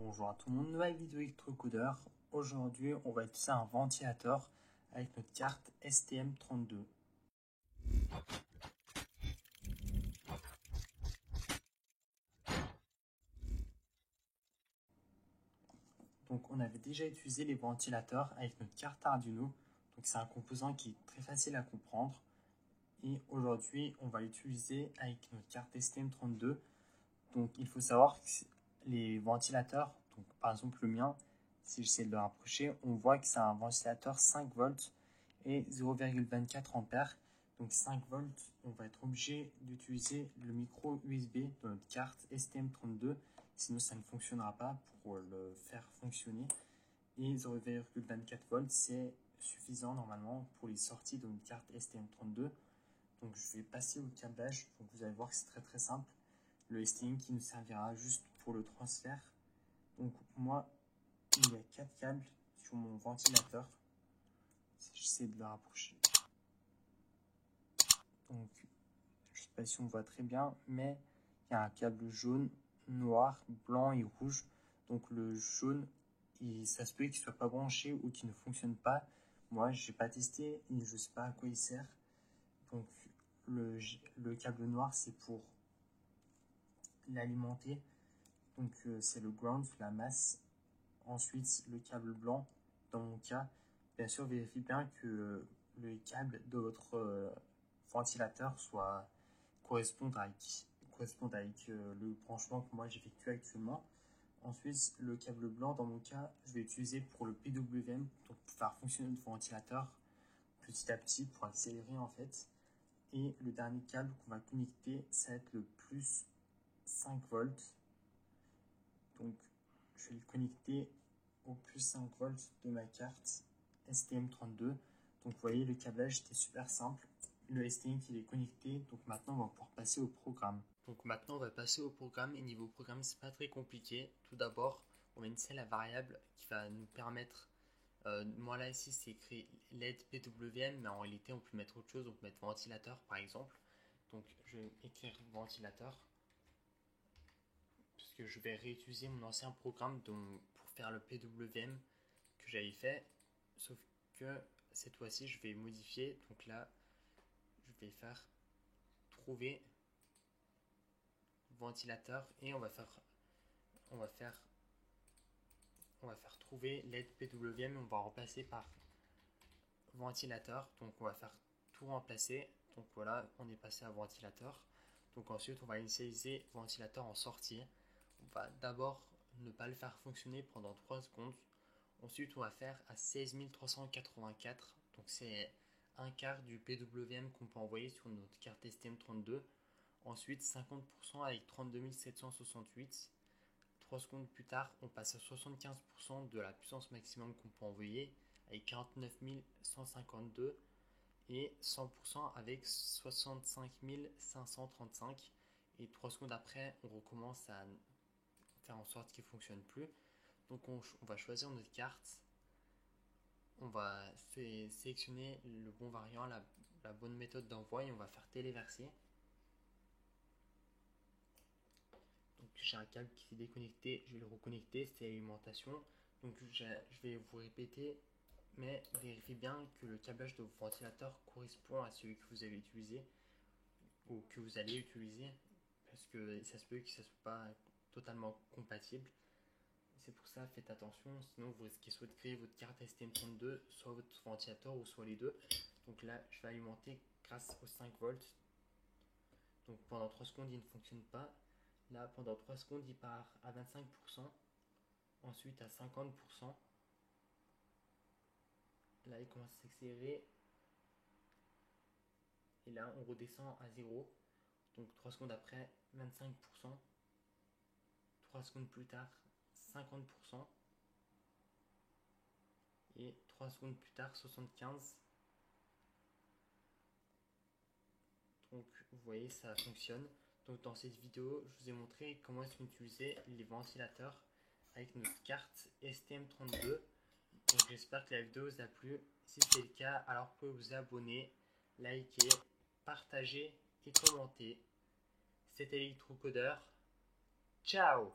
Bonjour à tout le monde, nouvelle vidéo électrocodeur. Aujourd'hui, on va utiliser un ventilateur avec notre carte STM32. Donc, on avait déjà utilisé les ventilateurs avec notre carte Arduino. Donc, c'est un composant qui est très facile à comprendre. Et aujourd'hui, on va l'utiliser avec notre carte STM32. Donc, il faut savoir que les ventilateurs, donc par exemple le mien, si j'essaie de le rapprocher, on voit que c'est un ventilateur 5 volts et 0,24 ampères. Donc 5 volts, on va être obligé d'utiliser le micro USB de notre carte STM32, sinon ça ne fonctionnera pas pour le faire fonctionner. Et 0,24 volts, c'est suffisant normalement pour les sorties de notre carte STM32. Donc je vais passer au câblage, donc vous allez voir que c'est très simple. Le STM qui nous servira juste pour le transfert. Donc moi, il y a 4 câbles sur mon ventilateur. Si j'essaie de le rapprocher. Donc, je ne sais pas si on voit très bien, mais il y a un câble jaune, noir, blanc et rouge. Donc le jaune, ça se peut qu'il ne soit pas branché ou qu'il ne fonctionne pas. Moi, je n'ai pas testé et je ne sais pas à quoi il sert. Donc le câble noir, c'est pour l'alimenter. Donc c'est le ground, la masse. Ensuite, le câble blanc, dans mon cas, bien sûr, vérifiez bien que le câble de votre ventilateur corresponde avec le branchement que moi j'effectue actuellement. Ensuite, le câble blanc, dans mon cas, je vais utiliser pour le PWM, donc pour faire fonctionner le ventilateur petit à petit, pour accélérer en fait. Et le dernier câble qu'on va connecter, ça va être le plus 5 volts. Donc, je vais le connecter au plus 5 volts de ma carte STM32. Donc, vous voyez, le câblage était super simple. Le STM qui est connecté. Donc, maintenant, on va pouvoir passer au programme. Donc, maintenant, on va passer au programme. Et niveau programme, c'est pas très compliqué. Tout d'abord, on va initialiser la variable qui va nous permettre. Moi, là, ici, c'est écrit LED PWM, mais en réalité, on peut mettre autre chose. On peut mettre ventilateur, par exemple. Donc, je vais écrire ventilateur. Parce que je vais réutiliser mon ancien programme pour faire le PWM que j'avais fait, sauf que cette fois-ci je vais modifier. Donc là je vais faire trouver ventilateur et on va faire trouver LED PWM et on va remplacer par ventilateur. Donc on va faire tout remplacer. Donc voilà, on est passé à ventilateur. Donc ensuite on va initialiser ventilateur en sortie. On va d'abord ne pas le faire fonctionner pendant 3 secondes. Ensuite, on va faire à 16 384. Donc, c'est un quart du PWM qu'on peut envoyer sur notre carte STM32. Ensuite, 50% avec 32 768. 3 secondes plus tard, on passe à 75% de la puissance maximum qu'on peut envoyer avec 49 152. Et 100% avec 65 535. Et 3 secondes après, on recommence à faire en sorte qu'il ne fonctionne plus. Donc on va choisir notre carte, on va sélectionner le bon variant, la bonne méthode d'envoi et on va faire téléverser. Donc j'ai un câble qui s'est déconnecté, je vais le reconnecter, c'est l'alimentation. Donc je vais vous répéter, mais vérifiez bien que le câblage de votre ventilateur correspond à celui que vous avez utilisé ou que vous allez utiliser, parce que ça se peut que ça ne soit pas totalement compatible. C'est pour ça, faites attention, sinon vous risquez soit de créer votre carte STM32, soit votre ventilateur ou soit les deux. Donc là, je vais alimenter grâce aux 5 volts. Donc pendant 3 secondes, il ne fonctionne pas. Là, pendant 3 secondes, il part à 25%, ensuite à 50%. Là, il commence à s'accélérer. Et là, on redescend à 0. Donc 3 secondes après, 25%. 3 secondes plus tard, 50%. Et 3 secondes plus tard, 75%. Donc vous voyez, ça fonctionne. Donc dans cette vidéo, je vous ai montré comment est-ce qu'on utilisait les ventilateurs avec notre carte STM32. Donc j'espère que la vidéo vous a plu. Si c'est le cas, alors vous pouvez vous abonner, liker, partager et commenter. C'était l'électrocodeur. Ciao!